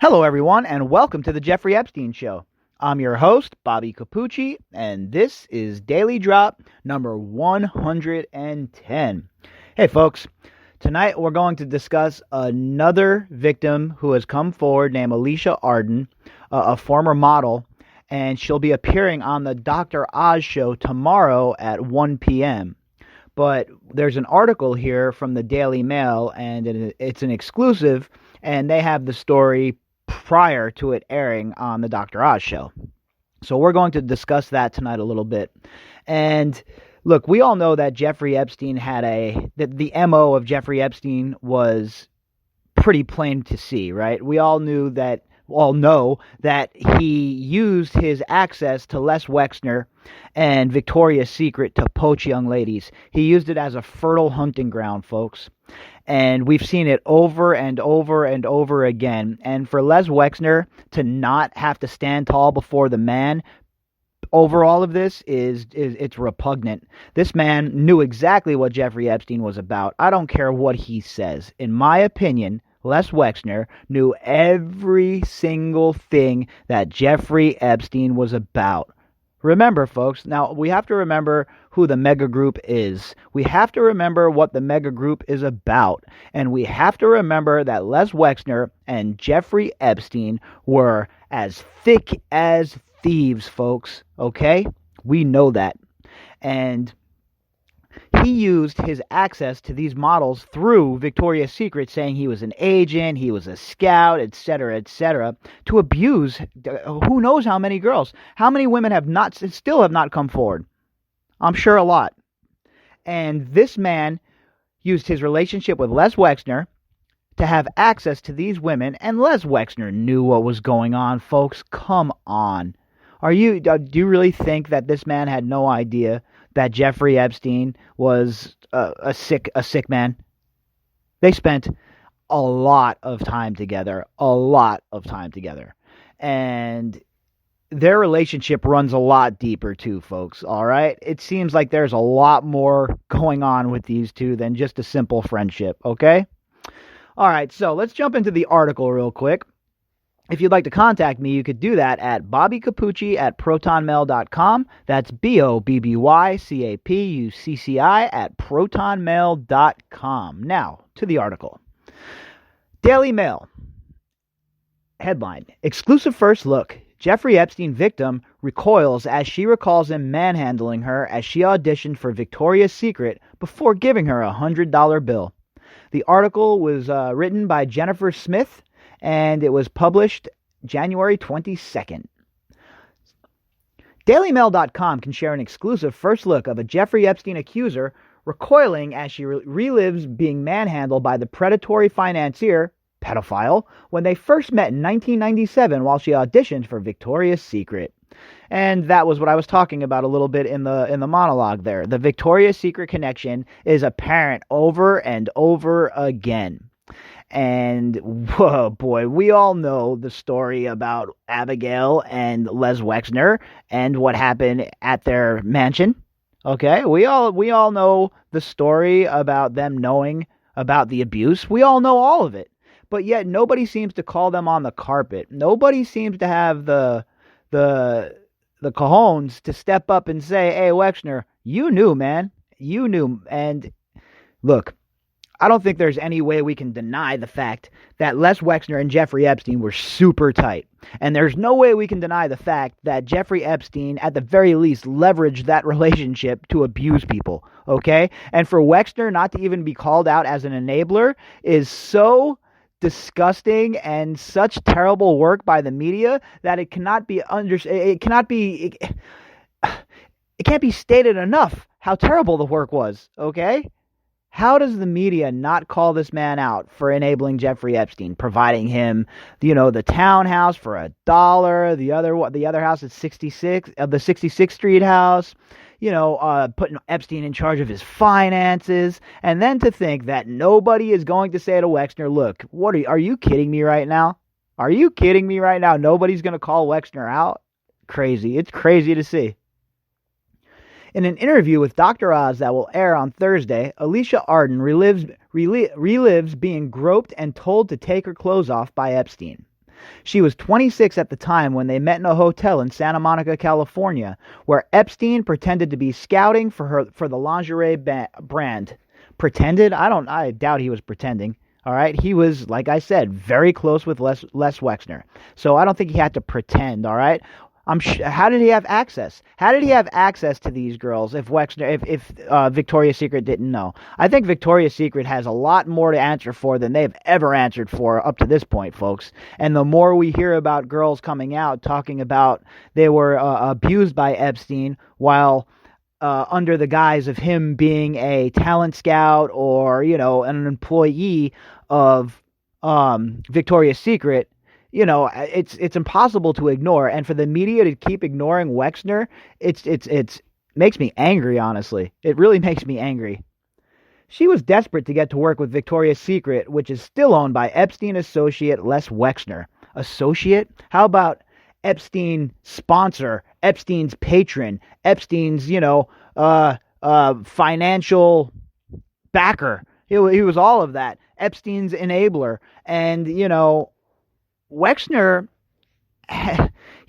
Hello, everyone, and welcome to the Jeffrey Epstein Show. I'm your host, Bobbycapucci, and this is Daily Drop number 110. Hey, folks, tonight we're going to discuss another victim who has come forward named Alicia Arden, a former model, and she'll be appearing on the Dr. Oz show tomorrow at 1 p.m. But there's an article here from the Daily Mail, and it's an exclusive, and they have the story prior to it airing on the Dr. Oz show. So we're going to discuss that tonight a little bit. And look, we all know that Jeffrey Epstein had the MO of Jeffrey Epstein was pretty plain to see, right? We all know that he used his access to Les Wexner and Victoria's Secret to poach young ladies. He used it as a fertile hunting ground, folks. And we've seen it over and over and over again. And for Les Wexner to not have to stand tall before the man over all of this it's repugnant. This man knew exactly what Jeffrey Epstein was about. I don't care what he says. In my opinion, Les Wexner knew every single thing that Jeffrey Epstein was about. Remember, folks, now we have to remember who the mega group is. We have to remember what the mega group is about. And we have to remember that Les Wexner and Jeffrey Epstein were as thick as thieves, folks. Okay? We know that. And he used his access to these models through Victoria's Secret, saying he was an agent, he was a scout, etc., to abuse who knows how many girls. How many women still have not come forward? I'm sure a lot. And this man used his relationship with Les Wexner to have access to these women, and Les Wexner knew what was going on, folks. Come on. Do you really think that this man had no idea that Jeffrey Epstein was a sick man? They spent a lot of time together, and their relationship runs a lot deeper too, folks, all right? It seems like there's a lot more going on with these two than just a simple friendship, okay? All right, so let's jump into the article real quick. If you'd like to contact me, you could do that at bobbycapucci@protonmail.com. That's BOBBYCAPUCCI@protonmail.com. Now, to the article. Daily Mail. Headline, exclusive first look. Jeffrey Epstein victim recoils as she recalls him manhandling her as she auditioned for Victoria's Secret before giving her a $100 bill. The article was written by Jennifer Smith, and it was published January 22nd. DailyMail.com can share an exclusive first look of a Jeffrey Epstein accuser recoiling as she relives being manhandled by the predatory financier, pedophile, when they first met in 1997 while she auditioned for Victoria's Secret. And that was what I was talking about a little bit in the monologue there. The Victoria's Secret connection is apparent over and over again. And, whoa, boy, we all know the story about Abigail and Les Wexner and what happened at their mansion. Okay, we all know the story about them knowing about the abuse. We all know all of it. But yet nobody seems to call them on the carpet. Nobody seems to have the cojones to step up and say, hey, Wexner, you knew, man. You knew. And look, I don't think there's any way we can deny the fact that Les Wexner and Jeffrey Epstein were super tight. And there's no way we can deny the fact that Jeffrey Epstein, at the very least, leveraged that relationship to abuse people, okay? And for Wexner not to even be called out as an enabler is so disgusting and such terrible work by the media that it can't be stated enough how terrible the work was, okay? How does the media not call this man out for enabling Jeffrey Epstein, providing him, the townhouse for $1, the other house at 66th Street house, putting Epstein in charge of his finances, and then to think that nobody is going to say to Wexner, look, are you kidding me right now? Are you kidding me right now? Nobody's going to call Wexner out? Crazy. It's crazy to see. In an interview with Dr. Oz that will air on Thursday, Alicia Arden relives being groped and told to take her clothes off by Epstein. She was 26 at the time when they met in a hotel in Santa Monica, California, where Epstein pretended to be scouting for the lingerie brand. Pretended? I doubt he was pretending. All right, he was, like I said, very close with Les Wexner, so I don't think he had to pretend. All right, how did he have access? How did he have access to these girls if Victoria's Secret didn't know? I think Victoria's Secret has a lot more to answer for than they've ever answered for up to this point, folks. And the more we hear about girls coming out talking about they were abused by Epstein while under the guise of him being a talent scout or, an employee of Victoria's Secret, it's impossible to ignore. And for the media to keep ignoring Wexner, it's makes me angry, honestly. It really makes me angry. She was desperate to get to work with Victoria's Secret, which is still owned by Epstein associate Les Wexner. Associate? How about Epstein sponsor, Epstein's patron, Epstein's, financial backer. He was all of that. Epstein's enabler. And, Wexner,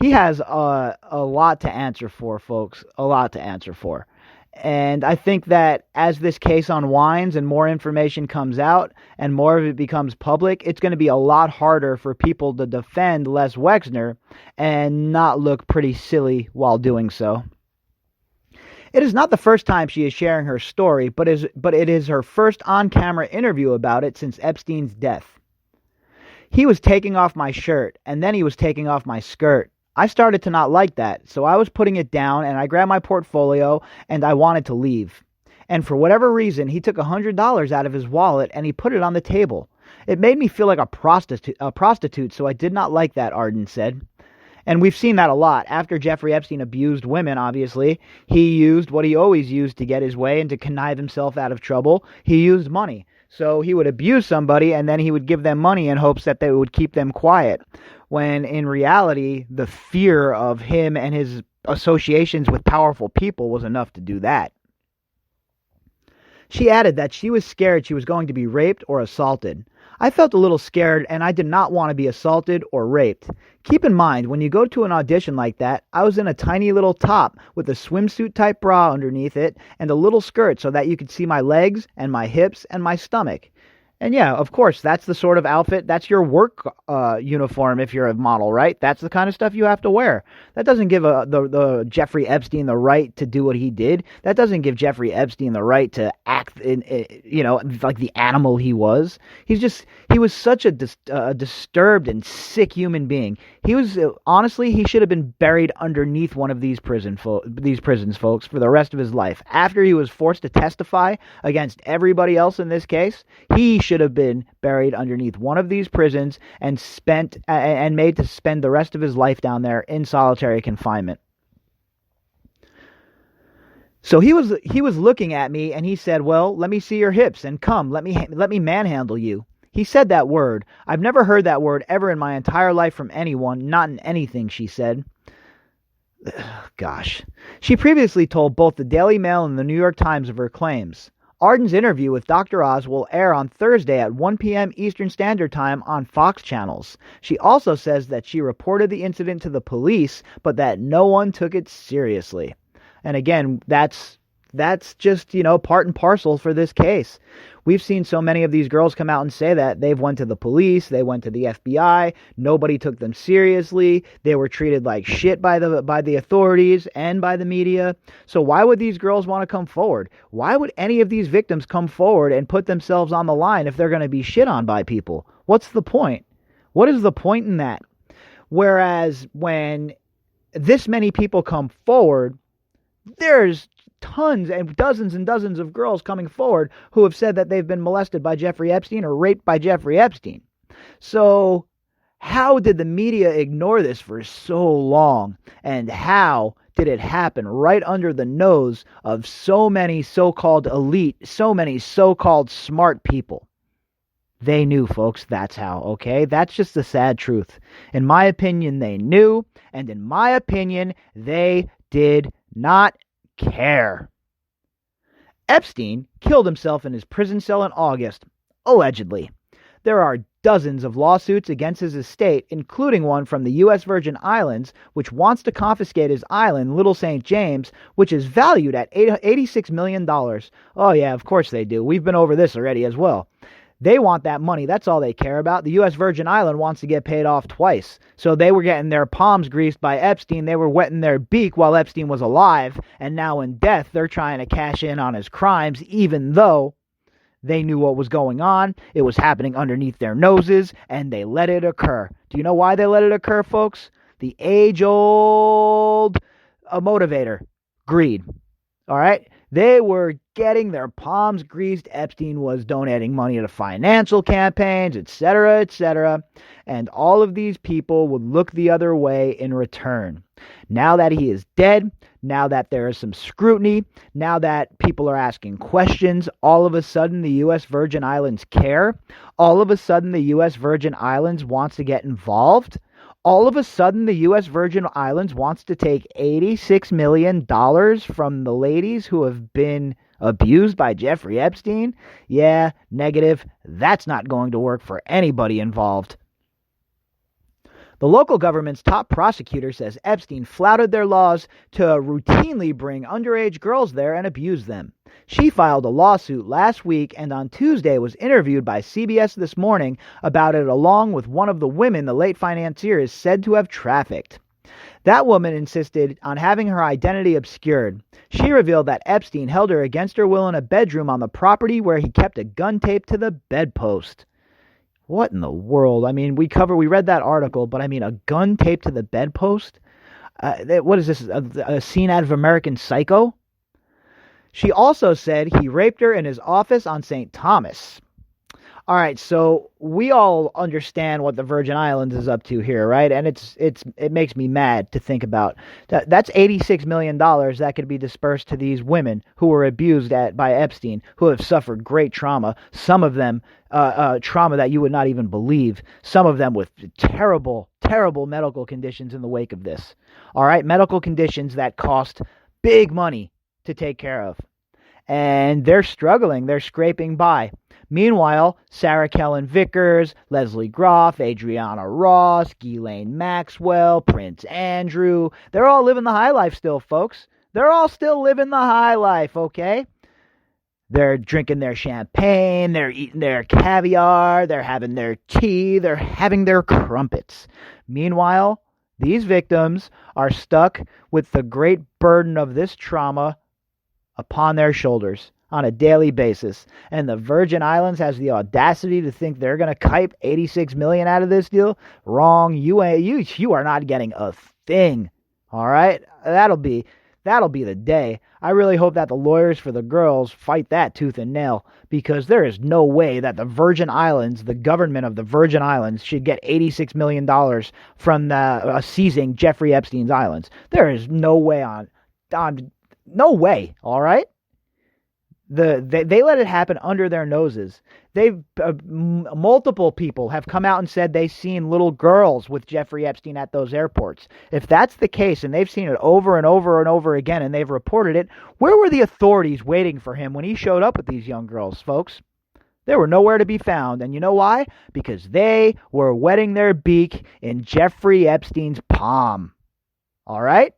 he has a lot to answer for, folks. A lot to answer for. And I think that as this case unwinds and more information comes out and more of it becomes public, it's going to be a lot harder for people to defend Les Wexner and not look pretty silly while doing so. It is not the first time she is sharing her story, but it is her first on-camera interview about it since Epstein's death. He was taking off my shirt, and then he was taking off my skirt. I started to not like that, so I was putting it down, and I grabbed my portfolio, and I wanted to leave. And for whatever reason, he took $100 out of his wallet, and he put it on the table. It made me feel like a prostitute, so I did not like that, Arden said. And we've seen that a lot. After Jeffrey Epstein abused women, obviously, he used what he always used to get his way and to connive himself out of trouble. He used money. So he would abuse somebody, and then he would give them money in hopes that they would keep them quiet. When in reality, the fear of him and his associations with powerful people was enough to do that. She added that she was scared she was going to be raped or assaulted. I felt a little scared, and I did not want to be assaulted or raped. Keep in mind, when you go to an audition like that, I was in a tiny little top with a swimsuit-type bra underneath it and a little skirt so that you could see my legs and my hips and my stomach. And yeah, of course, that's the sort of outfit, that's your work uniform if you're a model, right? That's the kind of stuff you have to wear. That doesn't give the Jeffrey Epstein the right to do what he did. That doesn't give Jeffrey Epstein the right to act like the animal he was. He was such a disturbed and sick human being. He was, honestly, he should have been buried underneath one of these prisons, folks, for the rest of his life. After he was forced to testify against everybody else in this case, he should have been buried underneath one of these prisons and made to spend the rest of his life down there in solitary confinement. So he was looking at me and he said, "Well, let me see your hips and come, let me manhandle you." He said that word. I've never heard that word ever in my entire life from anyone, not in anything, she said. Gosh. She previously told both the Daily Mail and the New York Times of her claims. Arden's interview with Dr. Oz will air on Thursday at 1 p.m. Eastern Standard Time on Fox channels. She also says that she reported the incident to the police, but that no one took it seriously. And again, that's just, part and parcel for this case. We've seen so many of these girls come out and say that they've went to the police, they went to the FBI, nobody took them seriously, they were treated like shit by the authorities and by the media. So why would these girls want to come forward? Why would any of these victims come forward and put themselves on the line if they're going to be shit on by people? What's the point? What is the point in that? Whereas when this many people come forward, there's tons and dozens of girls coming forward who have said that they've been molested by Jeffrey Epstein or raped by Jeffrey Epstein. So how did the media ignore this for so long? And how did it happen right under the nose of so many so-called elite, so many so-called smart people? They knew, folks. That's how, okay? That's just the sad truth. In my opinion, they knew, and in my opinion, they did not care. Epstein killed himself in his prison cell in August, allegedly. There are dozens of lawsuits against his estate, including one from the U.S. Virgin Islands, which wants to confiscate his island, Little St. James, which is valued at $86 million. Oh, yeah, of course they do. We've been over this already as well. They want that money. That's all they care about. The U.S. Virgin Island wants to get paid off twice. So they were getting their palms greased by Epstein. They were wetting their beak while Epstein was alive. And now in death, they're trying to cash in on his crimes, even though they knew what was going on. It was happening underneath their noses, and they let it occur. Do you know why they let it occur, folks? The age-old motivator, greed. All right? They were getting their palms greased. Epstein was donating money to financial campaigns, etc., etc. And all of these people would look the other way in return. Now that he is dead, now that there is some scrutiny, now that people are asking questions, all of a sudden the U.S. Virgin Islands care. All of a sudden the U.S. Virgin Islands wants to get involved. All of a sudden, the U.S. Virgin Islands wants to take $86 million from the ladies who have been abused by Jeffrey Epstein? Yeah, negative. That's not going to work for anybody involved. The local government's top prosecutor says Epstein flouted their laws to routinely bring underage girls there and abuse them. She filed a lawsuit last week and on Tuesday was interviewed by CBS This Morning about it, along with one of the women the late financier is said to have trafficked. That woman insisted on having her identity obscured. She revealed that Epstein held her against her will in a bedroom on the property where he kept a gun taped to the bedpost. What in the world? I mean, we read that article, but I mean, a gun taped to the bedpost? What is this, a scene out of American Psycho? She also said he raped her in his office on St. Thomas. All right, so we all understand what the Virgin Islands is up to here, right? And it makes me mad to think about. That's $86 million that could be dispersed to these women who were abused by Epstein, who have suffered great trauma, some of them trauma that you would not even believe, some of them with terrible, terrible medical conditions in the wake of this. All right, medical conditions that cost big money to take care of. And they're struggling. They're scraping by. Meanwhile, Sarah Kellen Vickers, Leslie Groff, Adriana Ross, Ghislaine Maxwell, Prince Andrew, they're all living the high life still, folks. They're all still living the high life, okay? They're drinking their champagne, they're eating their caviar, they're having their tea, they're having their crumpets. Meanwhile, these victims are stuck with the great burden of this trauma upon their shoulders on a daily basis. And the Virgin Islands has the audacity to think they're going to kipe $86 million out of this deal? Wrong. You are not getting a thing. All right? That'll be the day. I really hope that the lawyers for the girls fight that tooth and nail, because there is no way that the Virgin Islands, the government of the Virgin Islands, should get $86 million from seizing Jeffrey Epstein's islands. There is no way no way, all right? They let it happen under their noses. Multiple people have come out and said they've seen little girls with Jeffrey Epstein at those airports. If that's the case, and they've seen it over and over and over again, and they've reported it, where were the authorities waiting for him when he showed up with these young girls, folks? They were nowhere to be found. And you know why? Because they were wetting their beak in Jeffrey Epstein's palm. All right?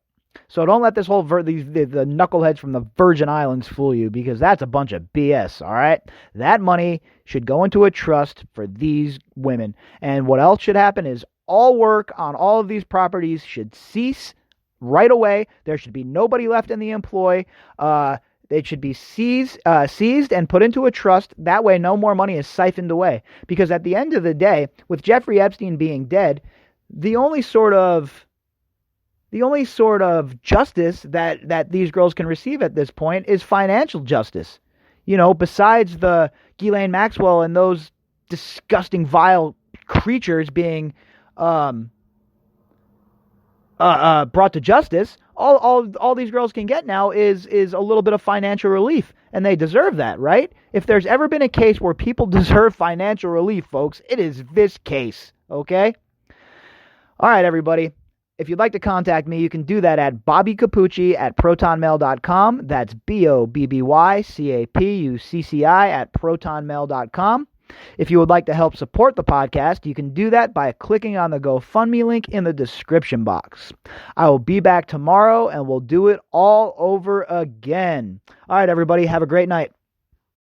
So don't let this whole the knuckleheads from the Virgin Islands fool you, because that's a bunch of BS, all right? That money should go into a trust for these women. And what else should happen is all work on all of these properties should cease right away. There should be nobody left in the employ. It should be seized and put into a trust. That way no more money is siphoned away. Because at the end of the day, with Jeffrey Epstein being dead, the only sort of justice that these girls can receive at this point is financial justice. You know, besides the Ghislaine Maxwell and those disgusting, vile creatures being brought to justice, all these girls can get now is a little bit of financial relief, and they deserve that, right? If there's ever been a case where people deserve financial relief, folks, it is this case, okay? All right, everybody. If you'd like to contact me, you can do that at bobbycapucci@protonmail.com. That's BOBBYCAPUCCI@protonmail.com. If you would like to help support the podcast, you can do that by clicking on the GoFundMe link in the description box. I will be back tomorrow and we'll do it all over again. All right, everybody, have a great night.